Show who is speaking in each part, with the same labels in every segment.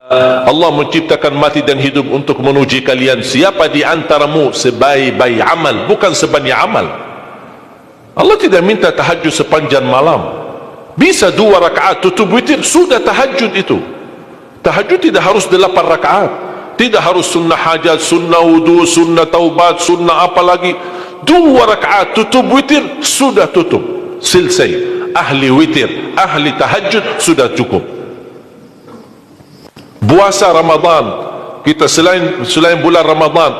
Speaker 1: Allah menciptakan mati dan hidup untuk menuji kalian. Siapa di antaramu sebaik-baik amal, bukan sebanyak amal. Allah tidak minta tahajud sepanjang malam. Bisa 2 rakaat tutup witir, sudah tahajud itu. Tahajud tidak harus 8 rakaat, tidak harus sunnah hajat, sunnah wudu, sunnah taubat, sunnah apa lagi. 2 rakaat tutup witir, sudah tutup, selesai. Ahli witir, ahli tahajud, sudah cukup. Puasa Ramadan, kita selain bulan Ramadan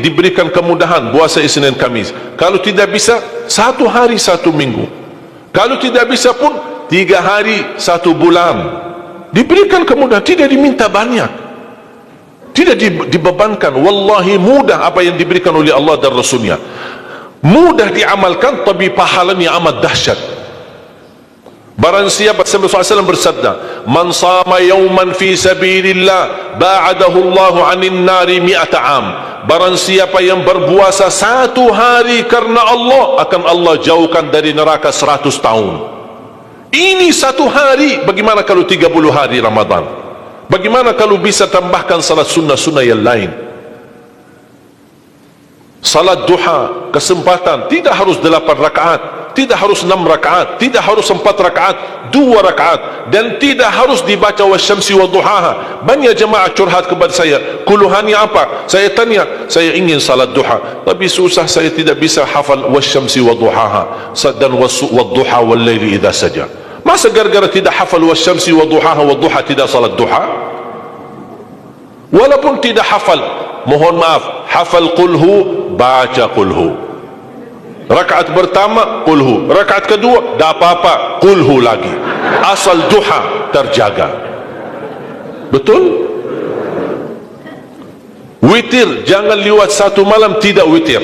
Speaker 1: diberikan kemudahan puasa Isnin Kamis. Kalau tidak bisa, 1 hari 1 minggu. Kalau tidak bisa pun 3 hari 1 bulan. Diberikan kemudahan, tidak diminta banyak, tidak dibebankan. Wallahi mudah apa yang diberikan oleh Allah dan Rasulnya, mudah diamalkan, tapi pahalanya amat dahsyat. Barang siapa, Rasulullah SAW bersabda, man sama yawman fi sabilillah ba'adahu Allahu 'anil nari 100 am. Barang siapa yang berpuasa 1 hari karena Allah, akan Allah jauhkan dari neraka 100 tahun. Ini 1 hari. Bagaimana kalau 30 hari Ramadan? Bagaimana kalau bisa tambahkan salat sunnah-sunnah yang lain? Salat duha, kesempatan, tidak harus 8 rakaat, tidak harus 6 rakaat, tidak harus 4 rakaat, 2 rakaat, dan tidak harus dibaca wasyamsi wa duhaha. Banyak jemaah curhat kepada saya, keluhannya apa? Saya tanya, saya ingin salat duha, tapi susah, saya tidak bisa hafal wasyamsi wa duhaha dan wadduha wal laili idza saja. Masa gara-gara tidak hafal wasyamsi wa duhaha wa duha tidak salat duha? Walaupun tidak hafal, mohon maaf, hafal qulhu, baca qulhu. Rakaat pertama qulhu, rakaat kedua tak apa-apa, qulhu lagi. Asal duha terjaga. Betul? Witir jangan lewat 1 malam tidak witir,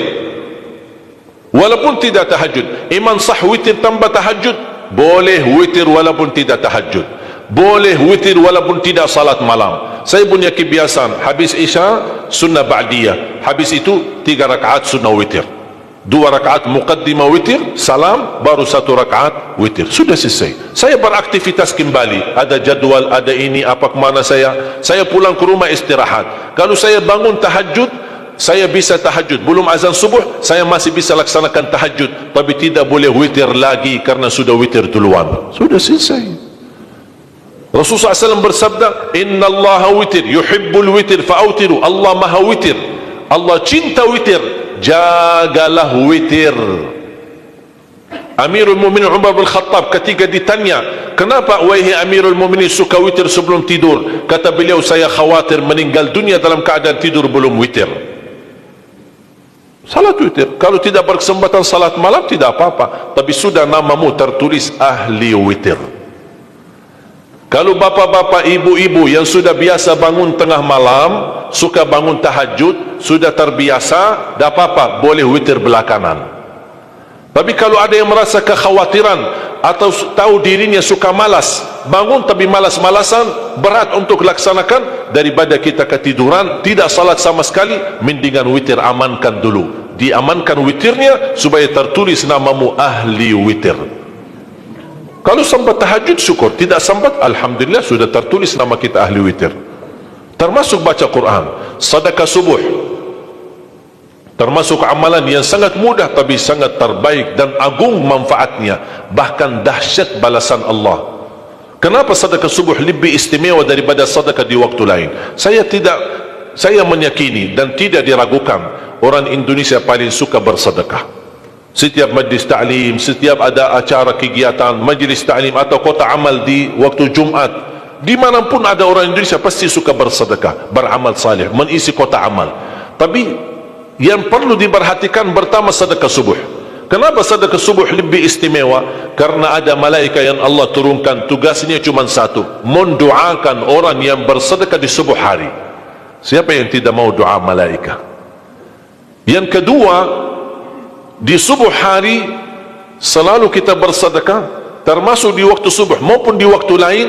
Speaker 1: walaupun tidak tahajud. Iman sah witir tambah tahajud, boleh witir walaupun tidak tahajud, boleh witir walaupun tidak salat malam. Saya punya kebiasaan, habis isya sunnah ba'diyah, habis itu 3 rakaat sunnah witir, 2 rakaat muqaddimah witir, salam, baru 1 rakaat witir, sudah selesai. Saya beraktivitas kembali, ada jadwal, ada ini, apa kemana saya pulang ke rumah istirahat. Kalau saya bangun tahajud, saya bisa tahajud, belum azan subuh saya masih bisa laksanakan tahajud, tapi tidak boleh witir lagi karena sudah witir duluan, sudah selesai. Rasulullah SAW bersabda, Inna Allah witir, yuhibbul witir, fa'autiru. Allah maha witir, Allah cinta witir, jagalah witir. Amirul Mu'minin Umar bin Khattab ketika ditanya, kenapa wahai Amirul Mu'minin suka witir sebelum tidur? Kata beliau, saya khawatir meninggal dunia dalam keadaan tidur belum witir. Salat witir, kalau tidak berkesempatan salat malam tidak apa-apa, tapi sudah namamu tertulis ahli witir. Kalau bapak-bapak, ibu-ibu yang sudah biasa bangun tengah malam, suka bangun tahajud, sudah terbiasa, tak apa-apa, boleh witir belakangan. Tapi kalau ada yang merasa kekhawatiran atau tahu dirinya suka malas, bangun tapi malas-malasan, berat untuk laksanakan, daripada kita ketiduran, tidak salat sama sekali, mendingan witir amankan dulu. Diamankan witirnya supaya tertulis namamu ahli witir. Kalau sempat tahajud syukur, tidak sempat alhamdulillah sudah tertulis nama kita ahli witir. Termasuk baca Quran, sedekah subuh, termasuk amalan yang sangat mudah tapi sangat terbaik dan agung manfaatnya, bahkan dahsyat balasan Allah. Kenapa sedekah subuh lebih istimewa daripada sedekah di waktu lain? Saya meyakini dan tidak diragukan, orang Indonesia paling suka bersedekah. Setiap majlis ta'lim, setiap ada acara kegiatan majlis ta'lim atau kota amal di waktu Jumat, dimanapun ada orang Indonesia pasti suka bersedekah, beramal saleh, mengisi kota amal. Tapi yang perlu diperhatikan pertama sedekah subuh. Kenapa sedekah subuh lebih istimewa? Karena ada malaikat yang Allah turunkan, tugasnya cuma satu, mendoakan orang yang bersedekah di subuh hari. Siapa yang tidak mau doa malaikat? Yang kedua, di subuh hari selalu kita bersedekah, termasuk di waktu subuh maupun di waktu lain.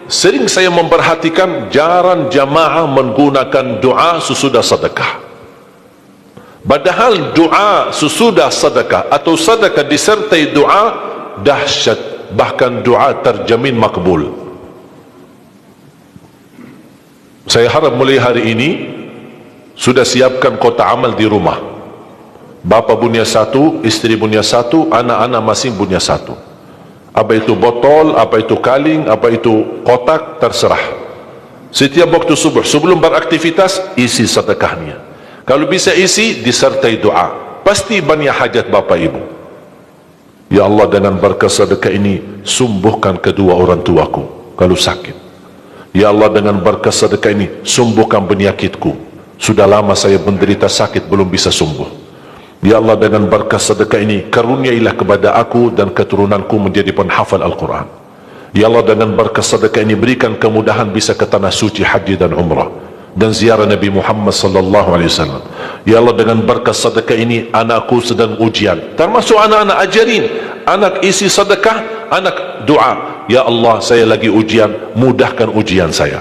Speaker 1: Sering saya memperhatikan jarang jamaah menggunakan doa sesudah sedekah, padahal doa sesudah sedekah atau sedekah disertai doa dahsyat, bahkan doa terjamin makbul. Saya harap mulai hari ini sudah siapkan kotak amal di rumah. Bapa punya satu, isteri punya satu, anak-anak masing punya satu. Apa itu botol, apa itu kaling, apa itu kotak, terserah. Setiap waktu subuh sebelum beraktivitas, isi sedekahnya. Kalau bisa isi disertai doa, pasti banyak hajat bapa ibu. Ya Allah, dengan berkah sedekah ini sembuhkan kedua orang tuaku kalau sakit. Ya Allah, dengan berkah sedekah ini sembuhkan penyakitku, sudah lama saya menderita sakit belum bisa sembuh. Ya Allah, dengan berkah sedekah ini karuniailah kepada aku dan keturunanku menjadi penghafal Al-Quran. Ya Allah, dengan berkah sedekah ini berikan kemudahan bisa ke tanah suci haji dan umrah dan ziarah Nabi Muhammad sallallahu alaihi wasallam. Ya Allah, dengan berkah sedekah ini anakku sedang ujian, termasuk anak-anak, ajarin anak isi sedekah, anak doa, ya Allah saya lagi ujian, mudahkan ujian saya.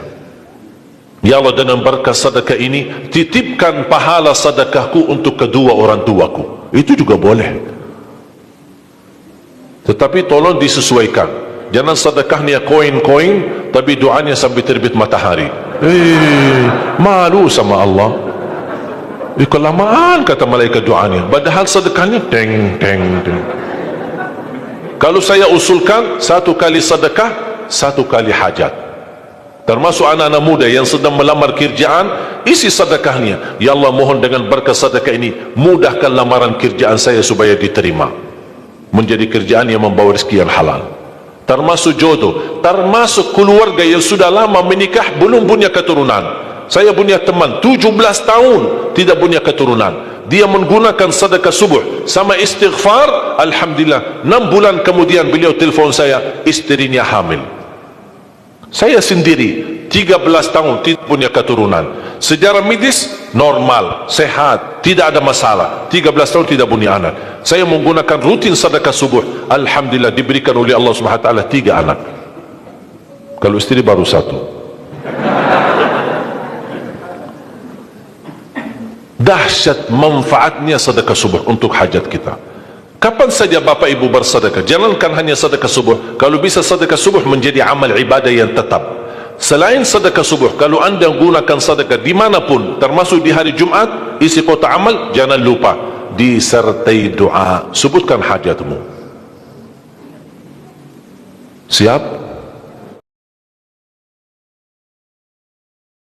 Speaker 1: Ya Allah, dengan berkah sedekah ini titipkan pahala sedekahku untuk kedua orang tuaku. Itu juga boleh, tetapi tolong disesuaikan. Jangan sedekahnya koin-koin tapi doanya sampai terbit matahari. Malu sama Allah. Kelamaan kata malaikat doanya, padahal sedekahnya teng teng teng. Kalau saya usulkan, satu kali sedekah, satu kali hajat. Termasuk anak-anak muda yang sedang melamar kerjaan, isi sedekahnya. Ya Allah, mohon dengan berkat sedekah ini mudahkan lamaran kerjaan saya supaya diterima, menjadi kerjaan yang membawa rezeki yang halal. Termasuk jodoh, termasuk keluarga yang sudah lama menikah belum punya keturunan. Saya punya teman 17 tahun tidak punya keturunan, dia menggunakan sedekah subuh sama istighfar, alhamdulillah 6 bulan kemudian beliau telefon saya, istrinya hamil. Saya sendiri 13 tahun tidak punya keturunan, secara medis normal, sehat, tidak ada masalah, 13 tahun tidak punya anak. Saya menggunakan rutin sedekah subuh, alhamdulillah diberikan oleh Allah Subhanahu wa taala 3 anak. Kalau istri baru 1. Dahsyat manfaatnya sedekah subuh untuk hajat kita. Kapan saja bapak ibu bersedekah, jangankan hanya sedekah subuh, kalau bisa sedekah subuh menjadi amal ibadah yang tetap. Selain sedekah subuh, kalau anda gunakan sedekah dimanapun, termasuk di hari Jumat, isi kotak amal, jangan lupa disertai doa, sebutkan hajatmu. Siap?